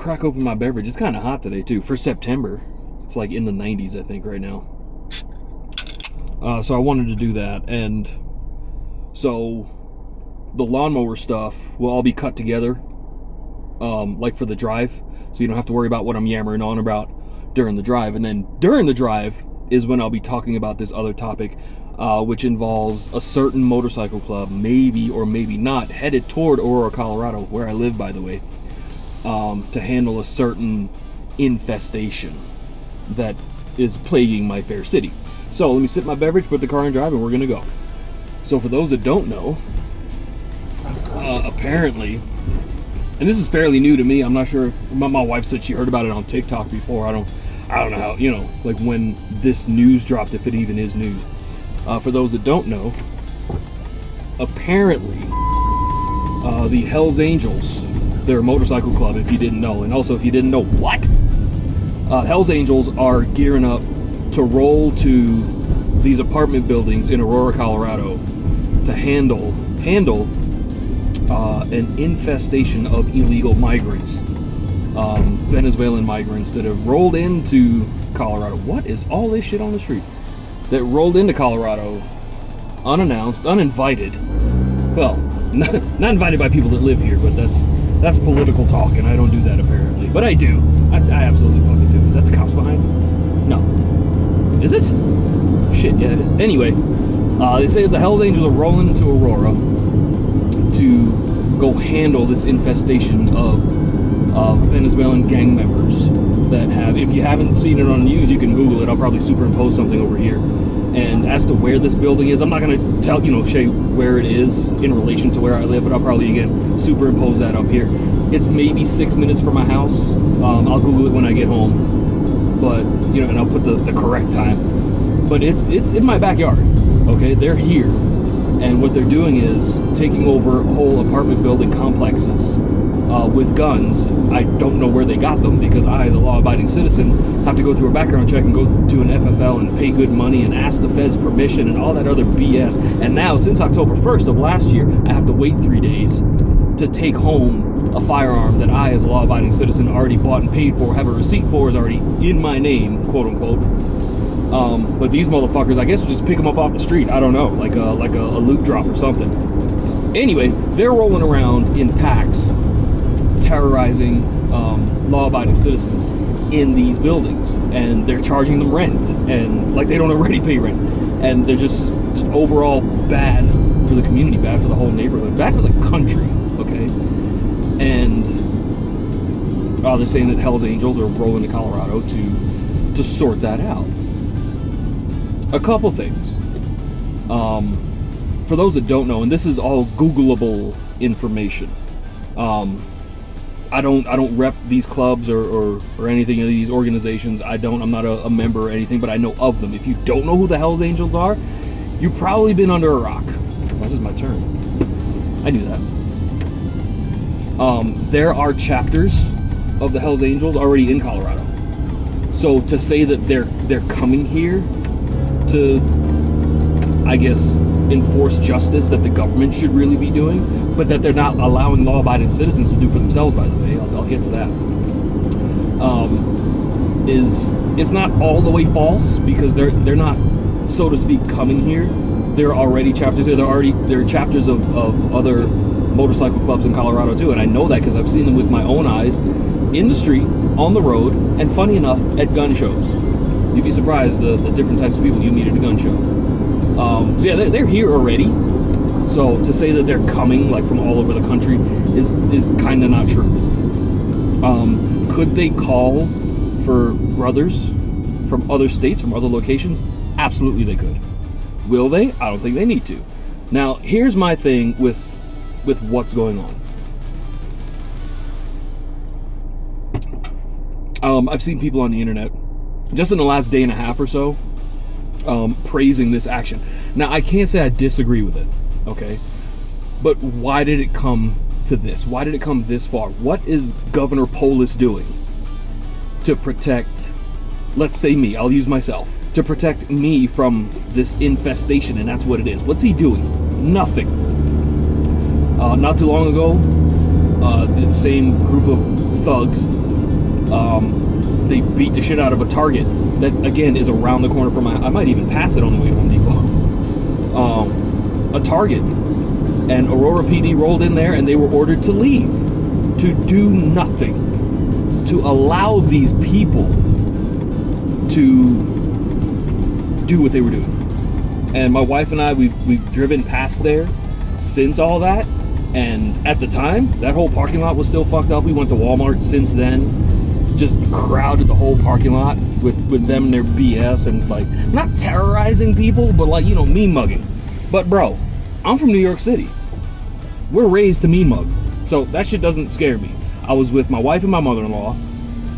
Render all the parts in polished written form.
crack open my beverage. It's kind of hot today, too, for September. It's like in the 90s, I think, right now. So I wanted to do that. And so the lawnmower stuff will all be cut together, like for the drive. So you don't have to worry about what I'm yammering on about during the drive. And then during the drive is when I'll be talking about this other topic, which involves a certain motorcycle club, maybe or maybe not, headed toward Aurora, Colorado, where I live, by the way, to handle a certain infestation that is plaguing my fair city. So let me sip my beverage, put the car in drive, and we're gonna go. So for those that don't know, apparently, and this is fairly new to me, I'm not sure if my wife said she heard about it on TikTok before. I don't know how, like when this news dropped, if it even is news. For those that don't know, apparently the Hells Angels, they're a motorcycle club, if you didn't know, and also if you didn't know what, Hells Angels are gearing up to roll to these apartment buildings in Aurora, Colorado, to handle an infestation of illegal migrants, Venezuelan migrants that have rolled into Colorado. What is all this shit on the street? That rolled into Colorado unannounced, uninvited. Well, not invited by people that live here, but that's political talk, and I don't do that apparently. But I do. I absolutely fucking do. Is that the cops behind me? No. Is it? Shit, yeah it is. Anyway, they say the Hells Angels are rolling into Aurora to go handle this infestation of Venezuelan gang members that have, if you haven't seen it on the news, you can Google it. I'll probably superimpose something over here. And as to where this building is, I'm not going to tell, show you where it is in relation to where I live, but I'll probably, again, superimpose that up here. It's maybe 6 minutes from my house. I'll Google it when I get home, but, and I'll put the correct time. But it's in my backyard, okay? They're here. And what they're doing is taking over whole apartment building complexes with guns. I don't know where they got them, because I, the law-abiding citizen, have to go through a background check and go to an FFL and pay good money and ask the feds permission and all that other BS. And now, since October 1st of last year, I have to wait 3 days to take home a firearm that I, as a law-abiding citizen, already bought and paid for, have a receipt for, is already in my name, quote-unquote. But these motherfuckers, I guess, will just pick them up off the street. I don't know, like a loot drop or something. Anyway, they're rolling around in packs, terrorizing law-abiding citizens in these buildings, and they're charging them rent, and like they don't already pay rent, and they're just overall bad for the community, bad for the whole neighborhood, bad for the country, okay? And they're saying that Hells Angels are rolling to Colorado to sort that out. A couple things. For those that don't know, and this is all Googleable information, I don't rep these clubs or anything of these organizations. I'm not a member or anything, but I know of them. If you don't know who the Hells Angels are, you've probably been under a rock. This is my turn. I knew that. There are chapters of the Hells Angels already in Colorado. So to say that they're coming here to, I guess, enforce justice that the government should really be doing, but that they're not allowing law-abiding citizens to do for themselves, by the way, I'll get to that, it's not all the way false, because they're not, so to speak, coming here. There are already chapters here. There are chapters of other motorcycle clubs in Colorado too, and I know that because I've seen them with my own eyes in the street, on the road, and funny enough, at gun shows. You'd be surprised the different types of people you meet at a gun show. So yeah, they're here already. So to say that they're coming like from all over the country is kind of not true. Could they call for brothers from other states, from other locations? Absolutely they could. Will they? I don't think they need to. Now, here's my thing with what's going on. I've seen people on the internet, just in the last day and a half or so, praising this action. Now, I can't say I disagree with it, okay? But why did it come to this? Why did it come this far? What is Governor Polis doing to protect, let's say me, I'll use myself, to protect me from this infestation, and that's what it is. What's he doing? Nothing. Not too long ago, the same group of thugs They beat the shit out of a Target that, again, is around the corner from I might even pass it on the way to Home Depot. A Target. And Aurora PD rolled in there and they were ordered to leave. To do nothing. To allow these people to do what they were doing. And my wife and I, we've driven past there since all that. And at the time, that whole parking lot was still fucked up. We went to Walmart since then. Just crowded the whole parking lot with them and their BS and, like, not terrorizing people, but, like, you know, mean mugging. But bro, I'm from New York City. We're raised to mean mug, so that shit doesn't scare me. I was with my wife and my mother-in-law,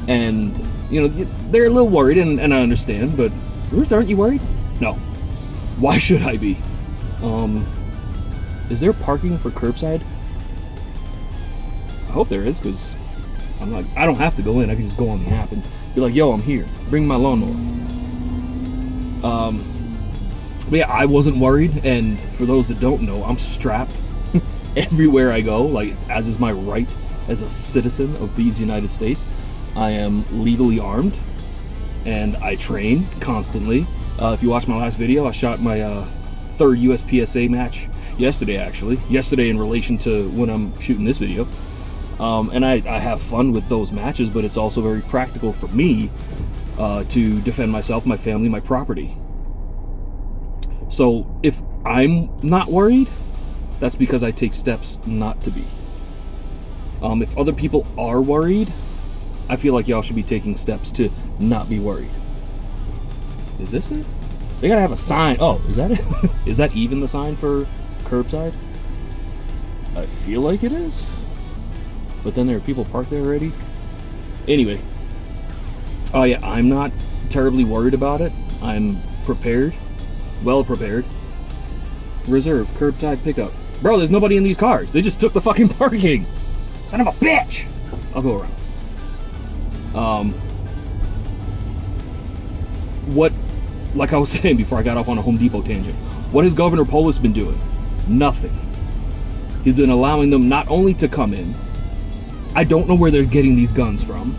and, you know, they're a little worried, and I understand, but Ruth, aren't you worried? No. Why should I be? Is there parking for curbside? I hope there is, because I'm like, I don't have to go in. I can just go on the app and be like, yo, I'm here. Bring my lawnmower. But yeah, I wasn't worried. And for those that don't know, I'm strapped everywhere I go, like, as is my right as a citizen of these United States. I am legally armed and I train constantly. If you watch my last video, I shot my third USPSA match yesterday, actually. Yesterday in relation to when I'm shooting this video. And I have fun with those matches, but it's also very practical for me to defend myself, my family, my property. So if I'm not worried, that's because I take steps not to be. If other people are worried, I feel like y'all should be taking steps to not be worried. Is this it? They gotta have a sign. Oh, is that it? Is that even the sign for curbside? I feel like it is. But then there are people parked there already. Anyway. Oh yeah, I'm not terribly worried about it. I'm prepared. Well prepared. Reserve, curbside pickup. Bro, there's nobody in these cars. They just took the fucking parking. Son of a bitch! I'll go around. What, like I was saying before I got off on a Home Depot tangent, what has Governor Polis been doing? Nothing. He's been allowing them not only to come in, I don't know where they're getting these guns from,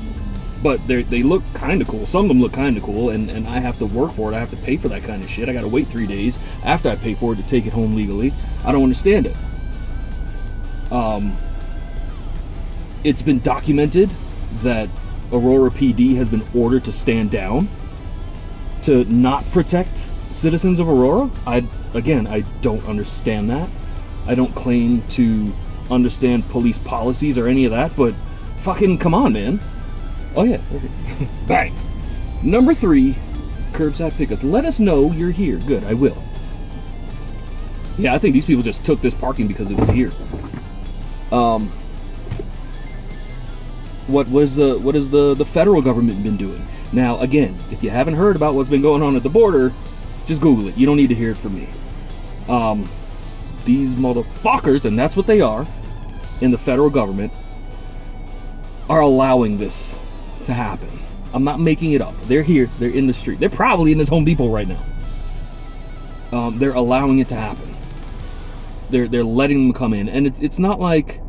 but they look kind of cool. Some of them look kind of cool, and I have to work for it. I have to pay for that kind of shit. I gotta wait 3 days after I pay for it to take it home legally. I don't understand it. It's been documented that Aurora PD has been ordered to stand down, to not protect citizens of Aurora. I don't understand that. I don't claim to understand police policies or any of that, but fucking come on, man. Oh yeah, okay. Bang. Number 3, curbside pickups. Let us know you're here. Good, I will. Yeah, I think these people just took this parking because it was here. What has the federal government been doing? Now, again, if you haven't heard about what's been going on at the border, just Google it. You don't need to hear it from me. These motherfuckers, and that's what they are, in the federal government, are allowing this to happen. I'm not making it up. They're here. They're in the street. They're probably in this Home Depot right now. They're allowing it to happen. They're letting them come in, and it's not like,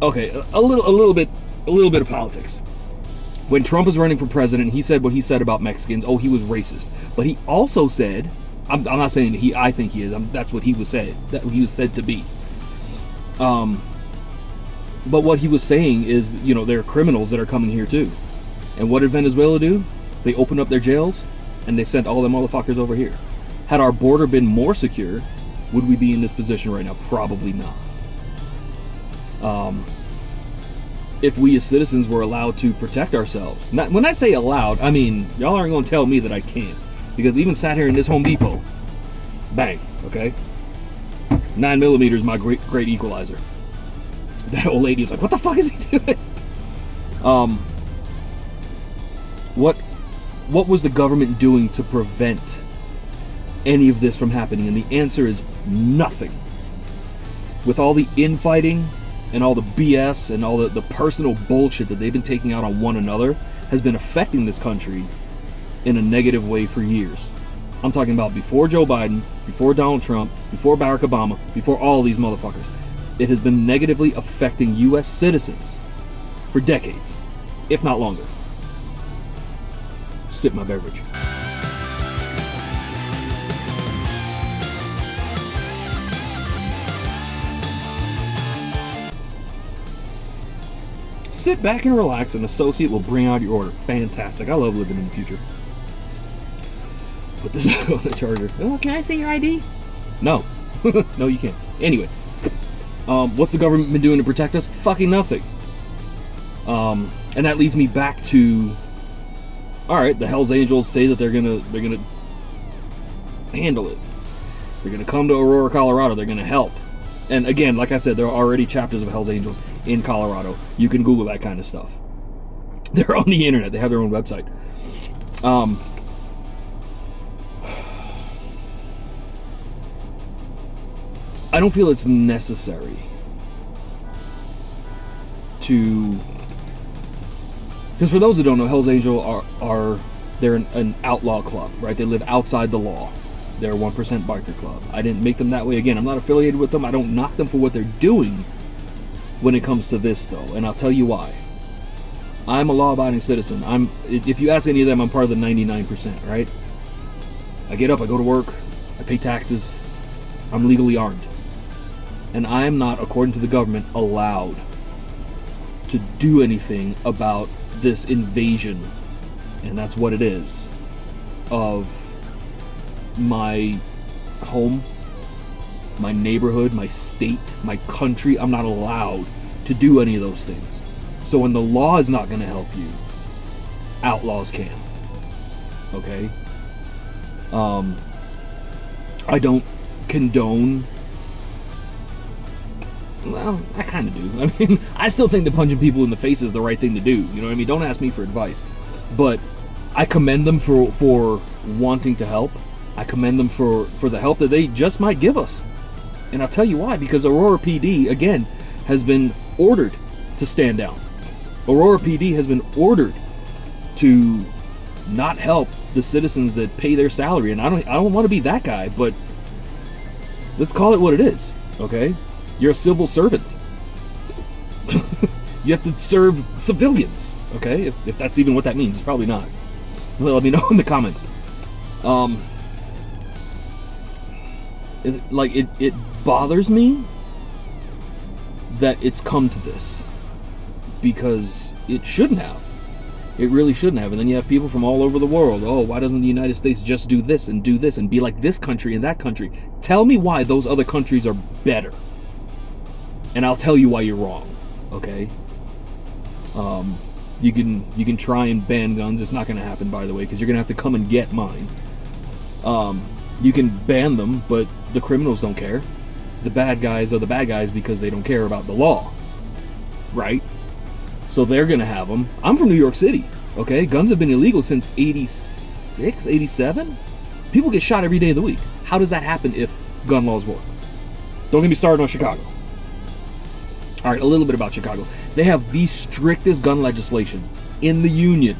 okay, a little bit of politics. When Trump was running for president, he said what he said about Mexicans. Oh, he was racist. But he also said, I'm not saying I think he is. That's what he was said. That he was said to be. But what he was saying is, you know, there are criminals that are coming here too. And what did Venezuela do? They opened up their jails and they sent all them motherfuckers over here. Had our border been more secure, would we be in this position right now? Probably not. If we as citizens were allowed to protect ourselves. When I say allowed, I mean, y'all aren't going to tell me that I can't. Because even sat here in this Home Depot, bang, okay? 9mm is my great equalizer. That old lady was like, what the fuck is he doing? What was the government doing to prevent any of this from happening? And the answer is nothing. With all the infighting and all the BS and all the personal bullshit that they've been taking out on one another has been affecting this country in a negative way for years. I'm talking about before Joe Biden, before Donald Trump, before Barack Obama, before all these motherfuckers. It has been negatively affecting U.S. citizens for decades. if not longer. Sip my beverage. Sit back and relax. An associate will bring out your order. Fantastic. I love living in the future. Put this back on the charger. Oh, can I see your ID? No. No, you can't. Anyway. What's the government been doing to protect us? Fucking nothing. And that leads me back to, all right, the Hells Angels say that they're gonna handle it. They're gonna come to Aurora, Colorado. They're gonna help. And again, like I said, there are already chapters of Hells Angels in Colorado. You can Google that kind of stuff. They're on the internet. They have their own website. I don't feel it's necessary to, because for those who don't know, Hells Angel they're an outlaw club, right? They live outside the law. They're a 1% biker club. I didn't make them that way. Again, I'm not affiliated with them. I don't knock them for what they're doing when it comes to this, though, and I'll tell you why. I'm a law-abiding citizen. If you ask any of them, I'm part of the 99%, right? I get up, I go to work, I pay taxes, I'm legally armed. And I am not, according to the government, allowed to do anything about this invasion, and that's what it is, of my home, my neighborhood, my state, my country. I'm not allowed to do any of those things. So when the law is not going to help you, outlaws can. Okay? I don't condone. Well, I kind of do. I mean, I still think that punching people in the face is the right thing to do. You know what I mean? Don't ask me for advice. But I commend them for wanting to help. I commend them for the help that they just might give us. And I'll tell you why. Because Aurora PD, again, has been ordered to stand down. Aurora PD has been ordered to not help the citizens that pay their salary. And I don't want to be that guy, but let's call it what it is, okay? You're a civil servant. You have to serve civilians, okay? If that's even what that means. It's probably not. Well, let me know in the comments. It bothers me that it's come to this, because it shouldn't have. It really shouldn't have. And then you have people from all over the world. Oh, why doesn't the United States just do this and be like this country and that country? Tell me why those other countries are better, and I'll tell you why you're wrong. Okay. You can try and ban guns. It's not going to happen, by the way, because you're going to have to come and get mine. You can ban them, but the criminals don't care. The bad guys are the bad guys because they don't care about the law, right? So they're going to have them. I'm from New York City, okay? Guns have been illegal since 86, 87? People get shot every day of the week. How does that happen if gun laws work? Don't get me started on Chicago. All right, a little bit about Chicago. They have the strictest gun legislation in the union.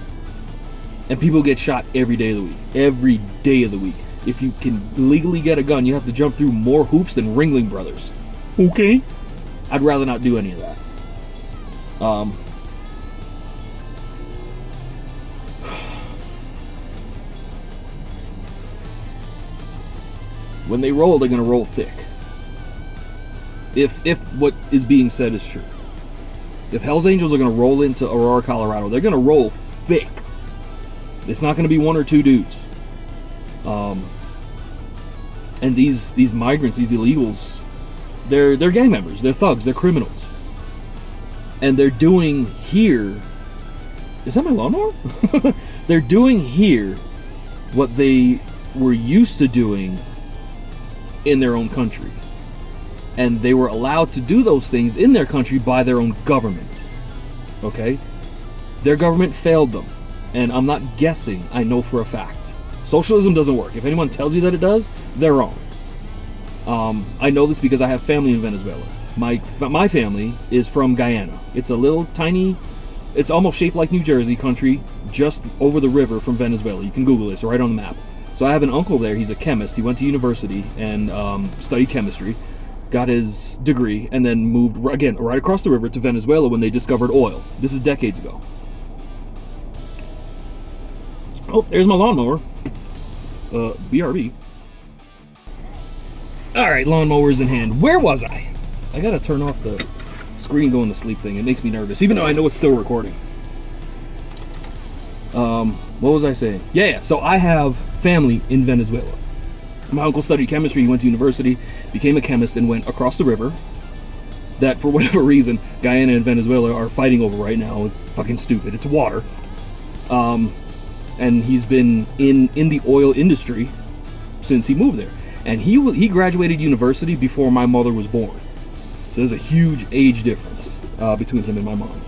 And people get shot every day of the week. Every day of the week. If you can legally get a gun, you have to jump through more hoops than Ringling Brothers. Okay? I'd rather not do any of that. When they roll, they're going to roll thick. If what is being said is true. If Hells Angels are going to roll into Aurora, Colorado, they're going to roll thick. It's not going to be one or two dudes. And these migrants, these illegals, they're gang members, they're thugs, they're criminals. And they're doing here... Is that my lawnmower? They're doing here what they were used to doing in their own country. And they were allowed to do those things in their country by their own government. Okay? Their government failed them. And I'm not guessing, I know for a fact. Socialism doesn't work. If anyone tells you that it does, they're wrong. I know this because I have family in Venezuela. My family is from Guyana. It's a little tiny, it's almost shaped like New Jersey country, just over the river from Venezuela. You can Google this, right on the map. So I have an uncle there. He's a chemist. He went to university and studied chemistry, got his degree, and then moved, again, right across the river to Venezuela when they discovered oil. This is decades ago. Oh, there's my lawnmower. BRB. All right, lawnmowers in hand. Where was I? I gotta turn off the screen going to sleep thing. It makes me nervous, even though I know it's still recording. What was I saying? Yeah, so I have family in Venezuela. My uncle studied chemistry. He went to university, became a chemist, and went across the river. That, for whatever reason, Guyana and Venezuela are fighting over right now. It's fucking stupid. It's water. And he's been in the oil industry since he moved there. And he graduated university before my mother was born. So there's a huge age difference between him and my mom.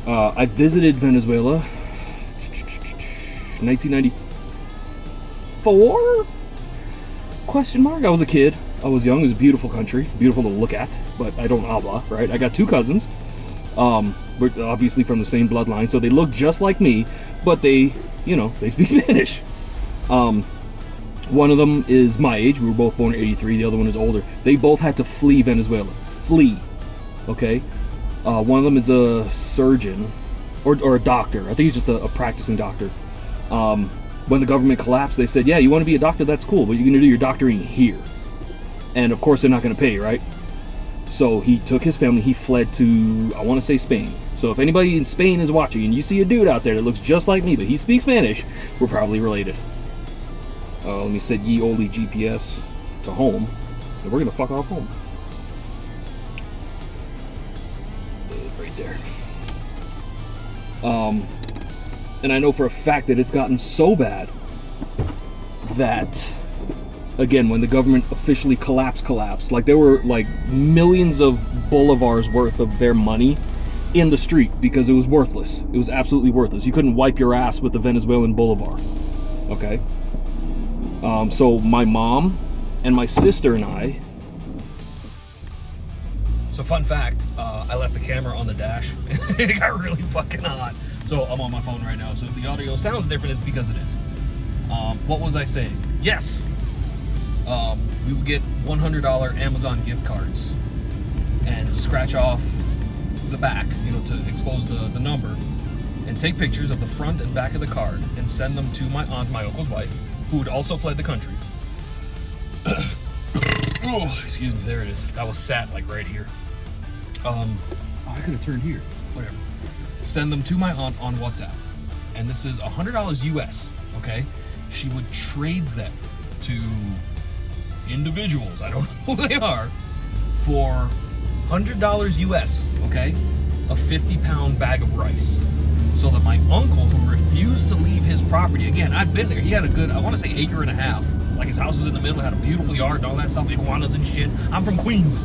I visited Venezuela 1994? Question mark. I was a kid. I was young. It was a beautiful country, beautiful to look at, but I don't habla, right? I got two cousins. We're obviously from the same bloodline, so they look just like me, but they speak Spanish. One of them is my age. We were both born in '83. The other one is older. They both had to flee Venezuela. Flee. Okay? One of them is a surgeon or a doctor. I think he's just a practicing doctor. When the government collapsed, they said, yeah, you want to be a doctor? That's cool, but you're going to do your doctoring here. And of course, they're not going to pay, right? So he took his family. He fled to, I want to say, Spain. So if anybody in Spain is watching and you see a dude out there that looks just like me, but he speaks Spanish, we're probably related. Let me set ye olde GPS to home, and we're going to fuck off home. Right there. And I know for a fact that it's gotten so bad that, again, when the government officially collapsed, like there were like millions of bolivars worth of their money in the street because it was worthless. It was absolutely worthless. You couldn't wipe your ass with the Venezuelan bolivar. Okay. So my mom and my sister and I. So fun fact, I left the camera on the dash. It got really fucking hot. So I'm on my phone right now. So if the audio sounds different, it's because it is. What was I saying? Yes. We would get $100 Amazon gift cards and scratch off the back, to expose the number, and take pictures of the front and back of the card and send them to my aunt, my uncle's wife, who had also fled the country. Oh, excuse me, there it is. I was sat like right here. I could have turned here. Whatever. Send them to my aunt on WhatsApp. And this is $100 US, okay? She would trade them to individuals, I don't know who they are, for $100 US, okay? A 50-pound bag of rice. So that my uncle, who refused to leave his property, again, I've been there, he had a good, I want to say, acre and a half. Like his house was in the middle, had a beautiful yard and all that stuff, iguanas and shit. I'm from Queens,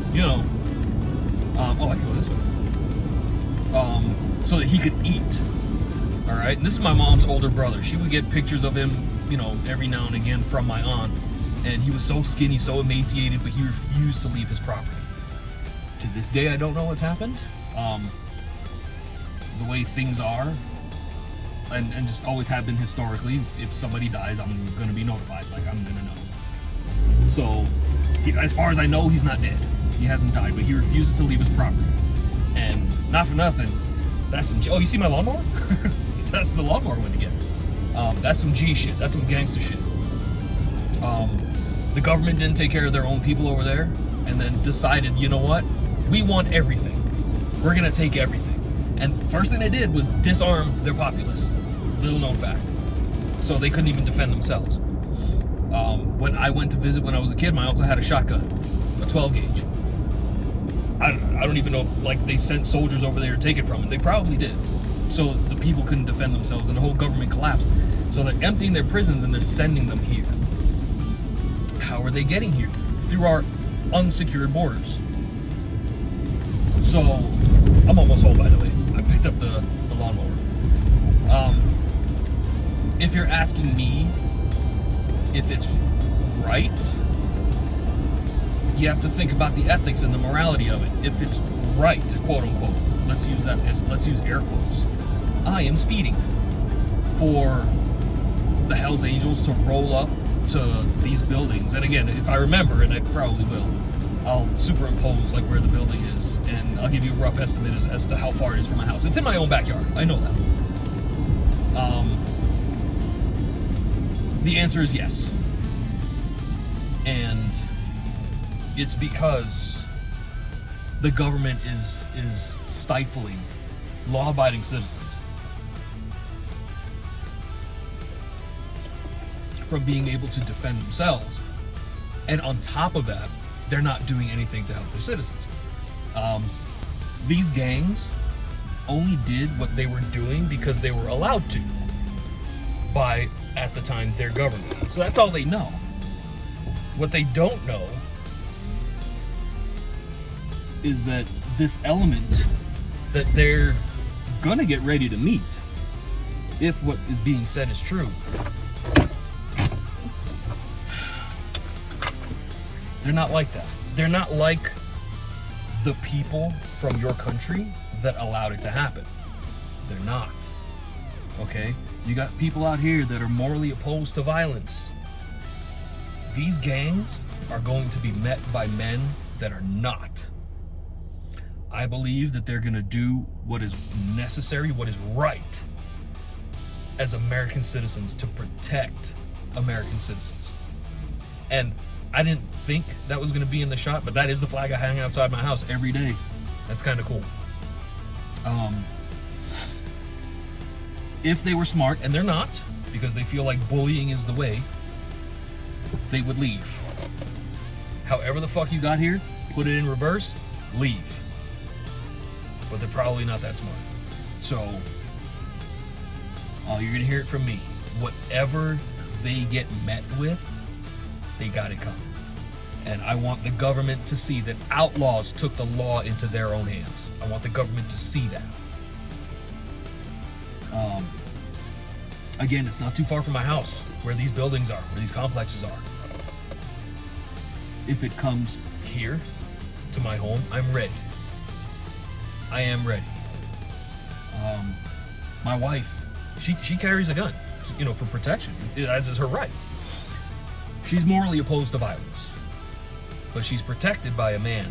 I can go this way. So that he could eat. All right, and this is my mom's older brother. She would get pictures of him, every now and again from my aunt. And he was so skinny, so emaciated, but he refused to leave his property. To this day, I don't know what's happened. The way things are, and just always have been historically, if somebody dies, I'm going to be notified. Like, I'm going to know. So, as far as I know, he's not dead. He hasn't died, but he refuses to leave his property. And not for nothing, that's some... Oh, you see my lawnmower? That's the lawnmower went again. That's some G shit. That's some gangster shit. The government didn't take care of their own people over there, and then decided, you know what? We want everything. We're going to take everything. And first thing they did was disarm their populace. Little known fact. So they couldn't even defend themselves. When I went to visit when I was a kid, my uncle had a shotgun, a 12 gauge. I don't even know if they sent soldiers over there to take it from him. They probably did. So the people couldn't defend themselves and the whole government collapsed. So they're emptying their prisons and they're sending them here. How are they getting here? Through our unsecured borders. So, I'm almost home, by the way. I picked up the lawnmower. If you're asking me if it's right, you have to think about the ethics and the morality of it. If it's right, quote unquote, let's use air quotes. I am speeding for the Hells Angels to roll up to these buildings. And again, if I remember, and I probably will, I'll superimpose where the building is, and I'll give you a rough estimate as to how far it is from my house. It's in my own backyard. I know that. The answer is yes. And it's because the government is stifling law-abiding citizens from being able to defend themselves. And on top of that, they're not doing anything to help their citizens. These gangs only did what they were doing because they were allowed to by, at the time, their government. So that's all they know. What they don't know is that this element that they're gonna get ready to meet, if what is being said is true, they're not like that. They're not like the people from your country that allowed it to happen. They're not. Okay? You got people out here that are morally opposed to violence. These gangs are going to be met by men that are not. I believe that they're going to do what is necessary, what is right as American citizens to protect American citizens. And I didn't think that was going to be in the shot, but that is the flag I hang outside my house every day. That's kind of cool. If they were smart, and they're not, because they feel like bullying is the way, they would leave. However the fuck you got here, put it in reverse, leave. But they're probably not that smart. So, you're gonna hear it from me. Whatever they get met with, they got it coming. And I want the government to see that outlaws took the law into their own hands. I want the government to see that. Again, it's not too far from my house, where these buildings are, where these complexes are. If it comes here to my home, I'm ready. I am ready. My wife, she carries a gun, for protection, as is her right. She's morally opposed to violence, but she's protected by a man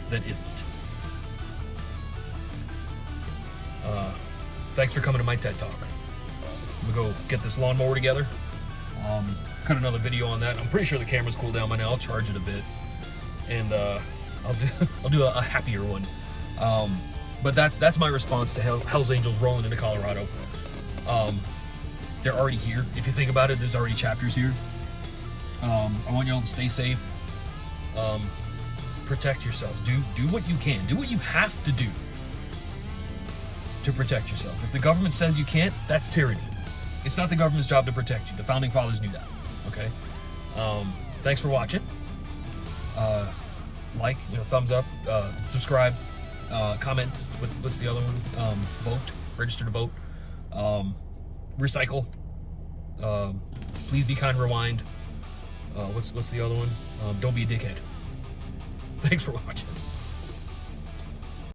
that isn't. Thanks for coming to my TED Talk. I'm gonna go get this lawnmower together. Cut another video on that. I'm pretty sure the camera's cooled down by now. I'll charge it a bit, and I'll do a happier one. But that's my response to Hell's Angels rolling into Colorado. They're already here. If you think about it, there's already chapters here. I want y'all to stay safe. Protect yourselves. Do what you can. Do what you have to do to protect yourself. If the government says you can't, that's tyranny. It's not the government's job to protect you. The founding fathers knew that. Okay. Thanks for watching. Like, thumbs up, subscribe, comment. What's the other one? Vote. Register to vote. Recycle. Please be kind. Rewind. What's the other one? Don't be a dickhead. Thanks for watching.